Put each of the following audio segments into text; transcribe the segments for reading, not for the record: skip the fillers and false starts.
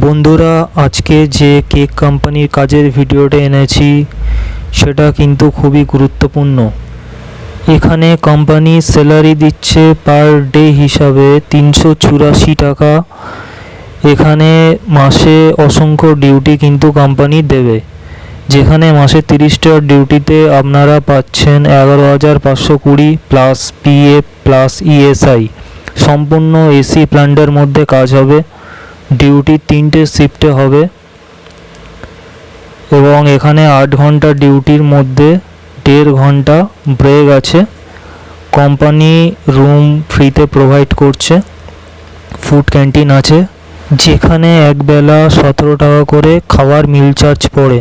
বন্ধুরা, আজকে যে কেক কোম্পানির কাজের ভিডিওটা এনেছি সেটা কিন্তু খুবই গুরুত্বপূর্ণ। এখানে কোম্পানি স্যালারি দিচ্ছে পার ডে হিসাবে 384 টাকা। এখানে মাসে অসংখ্য ডিউটি কিন্তু কোম্পানি দেবে, যেখানে মাসে 30টা ডিউটিতে আপনারা পাচ্ছেন 11,520 প্লাস পিএফ প্লাস ইএসআই। সম্পূর্ণ এসি প্ল্যান্টের মধ্যে কাজ হবে। ডিউটি 3টে শিফটে হবে এবং এখানে 8 ঘন্টা ডিউটির মধ্যে 1.5 ঘন্টা ব্রেক আছে। কোম্পানি রুম ফ্রিতে প্রোভাইড করছে, ফুড ক্যান্টিন আছে, যেখানে একবেলা 17 টাকা করে খাওয়ার মিল চার্জ পড়ে।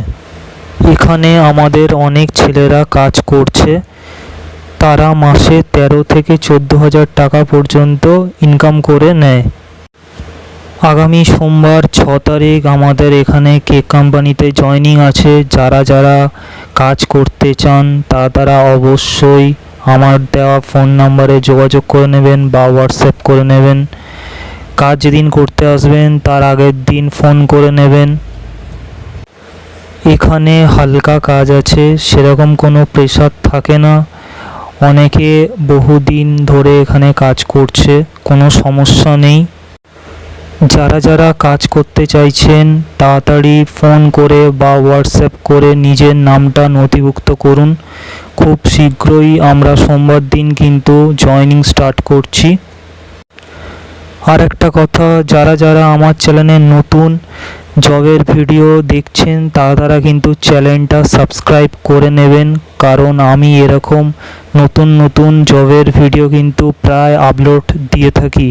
এখানে আমাদের অনেক ছেলেরা কাজ করছে, তারা মাসে 13 থেকে 14,000 টাকা পর্যন্ত ইনকাম করে নেয়। আগামী সোমবার 6 তারিখ আমাদের এখানে কেক কোম্পানিতে জয়েনিং আছে। যারা যারা কাজ করতে চান তারা অবশ্যই আমার দেওয়া ফোন নাম্বারে যোগাযোগ করে নেবেন বা হোয়াটসঅ্যাপ করে নেবেন। কাজ যেদিন করতে আসবেন তার আগের দিন ফোন করে নেবেন। এখানে হালকা কাজ আছে, সেরকম কোনো প্রেশার থাকে না। অনেকে বহুদিন ধরে এখানে কাজ করছে, কোনো সমস্যা নেই। যারা যারা কাজ করতে চাইছেন তাড়াতাড়ি ফোন করে বা হোয়াটসঅ্যাপ করে নিজের নামটা নথিভুক্ত করুন। খুব শীঘ্রই আমরা সোমবার দিন কিন্তু জয়েনিং স্টার্ট করছি। আর একটা কথা, যারা যারা আমার চ্যানেলে নতুন জবের ভিডিও দেখছেন তারা কিন্তু চ্যানেলটা সাবস্ক্রাইব করে নেবেন, কারণ আমি এরকম নতুন নতুন জবের ভিডিও কিন্তু প্রায় আপলোড দিয়ে থাকি।